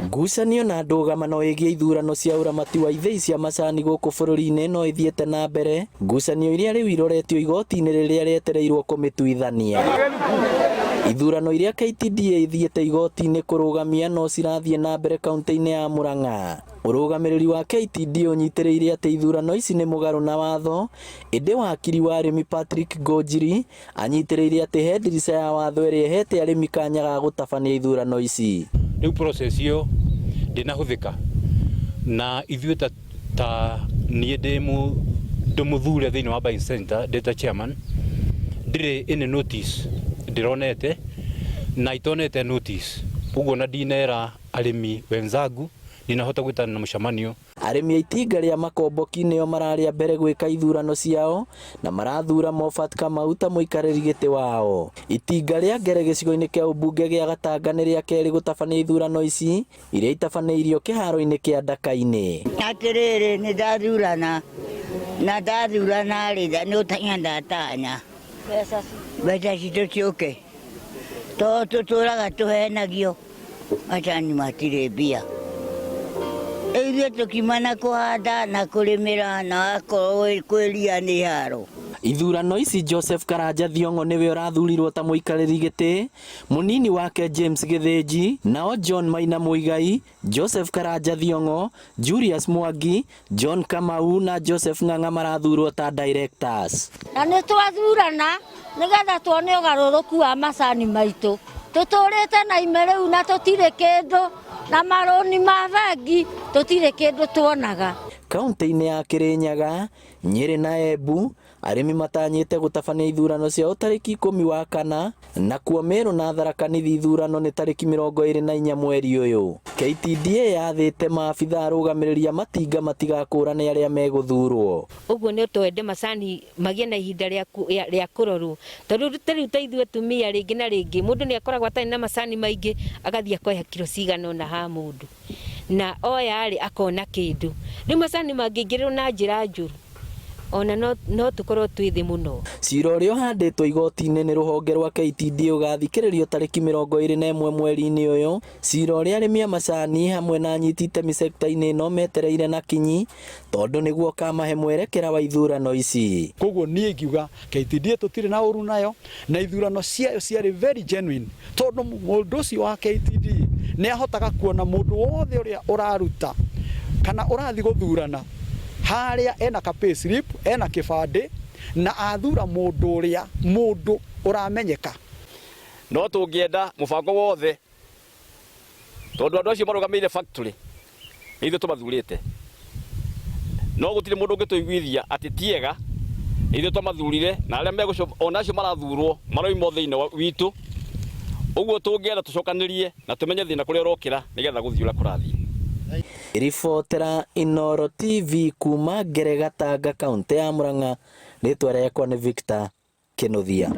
Ngucanio na ndũgamano ĩgiĩ ithurano cia ũramati wa ithĩi cia macani gũkũ bũrũri-inĩ no ithiĩte na mbere, ngucanio iria rĩu iroretio igoti-inĩ rĩrĩa rĩetereirwo kũmĩtuithania. Ithurano iria KTDA ithiĩte igoti-inĩ kũrũgamia no cirathiĩ na mbere kaunti-inĩ ya Murang'a. Ũrũgamĩrĩri wa KTDA ũnyitĩrĩire atĩ ithurano ici nĩ mũgarũ na watho, ĩndĩ wakiri wa arĩmi Patrick Ngũnjiri anyitĩrĩire atĩ he ndirica ya watho ĩrĩa ĩhete arĩmi kanya ga gũtabania ithurano ici. Rĩu process ĩyo ndĩnahũthĩka na ithuĩ ta niĩ ndĩmũthure thĩinĩ wa buying center ndĩ ta chairman ndirĩ any notice ndironete na itonete notice, ũguo na ndinera arĩmi wenzangu ninahota gwĩtana na mũcemanio. Arĩmi a itinga rĩa makomboki nĩo mararĩa mbere gwĩka ithurano ciao na marathura Moffat Kamau ta mũikarĩri gĩtĩ wao. Itinga rĩa Ngere gĩcigo-inĩ kĩa ũmbunge gĩa Gatanga nĩ rĩa kerĩ gũtabania ithurano ici iria itabanĩirio kĩharo-inĩ kĩa Ndaka-inĩ. Atĩrĩrĩ nĩ ndathurana na ndathurana rĩ nĩ ũtanya ndatanya mbeca citũ ciũke to tũtũraga tũhenagio macani matirĩ mbia. Ithuĩ tũkiumana kũhanda na kũrĩmĩra na akorwo kwĩria nĩ haro. Ithurano ici Joseph Karanja Thiong'o nĩwe ũrathurirwo ta mũikarĩri gĩtĩ, mũnini wake James Gĩthĩnji, nao John Maina Mũigai, Joseph Karanja Thiong'o, Julius Mwangi, John Kamau na Joseph Ng'ang'a marathurwo ta directors. Na nĩ twathurana nĩgetha tuone ũgarũrũku wa macani maitũ. Tũtũrĩte na imereu na tũtirĩ kĩndũ na marũni ma bengi tũtirĩ kĩndũ tuonaga. Kaunti-inĩ ya Kĩrĩnyaga, Nyeri na Embu, arĩmi matanyĩte gũtabania ithurano ciao tarĩki 10 wa kana, nakuo Meru na Tharaka Nithi ithurano nĩ tarĩki 24 mweri ũyũ. KTDA yathĩte maabitha arũgamĩrĩri a matinga matigakũrane arĩa megũthurwo. Ũguo nĩ twende macani magĩe na ihinda rĩa kũrorwo. Tondũ rĩu ta ithuĩ atumia rĩngĩ na rĩngĩ mũndũ nĩ akoragwo atarĩ na macani maingĩ agathiĩ akoya kiro cigana ũna ha mũndũ. Na oya rĩ akona kĩndũ. Rĩu macani mangĩingĩrĩrwo na njĩra njũru ona no tũkorwo twĩ thĩ mũno. Cira ũrĩa ũhandĩtwo igoti-inĩ nĩ rũhonge rwa KTDA ũgathikĩrĩrio tarĩki 21 mweri-inĩ ũyũ. Cira ũrĩa arĩmi a macani hamwe na anyiti itemi sector-inĩ ĩno metereire na kinyi tondũ nĩguo kamahe mwerekera wa ithurano ici. Koguo niĩ ngiuga KTDA tũtirĩ na ũru nayo na ithurano ciayo ciarĩ very genuine tondũ mũndũ ũcio wa KTDA nĩ ahotaga kuona mũndũ wothe ũrĩa ũraruta kana ũrathi gũthurana harĩa ena ka pay slip ena kĩbandĩ na athura mũndũ ũramenyeka. No tũngĩenda mũbango wothe tondũ andũ acio marũgamĩire factory ithuĩ tũmathurĩte, no gũtirĩ mũndũ ũngĩtũiguithia atĩ tiega ithuĩ tũmathurire na arĩa ona acio marathurwo maroima thĩinĩ witũ. Ũguo tũngĩenda tũcokanĩrie na tũmenye thĩna kũrĩa ũrokĩra nĩgetha gũthiĩ ũrĩa kũrathiĩ. Ribotera Inooro TV kuma Ngere Gatanga kaunti ya Murang'a, rĩtwa rĩakwa nĩ Victor Kĩnuthia.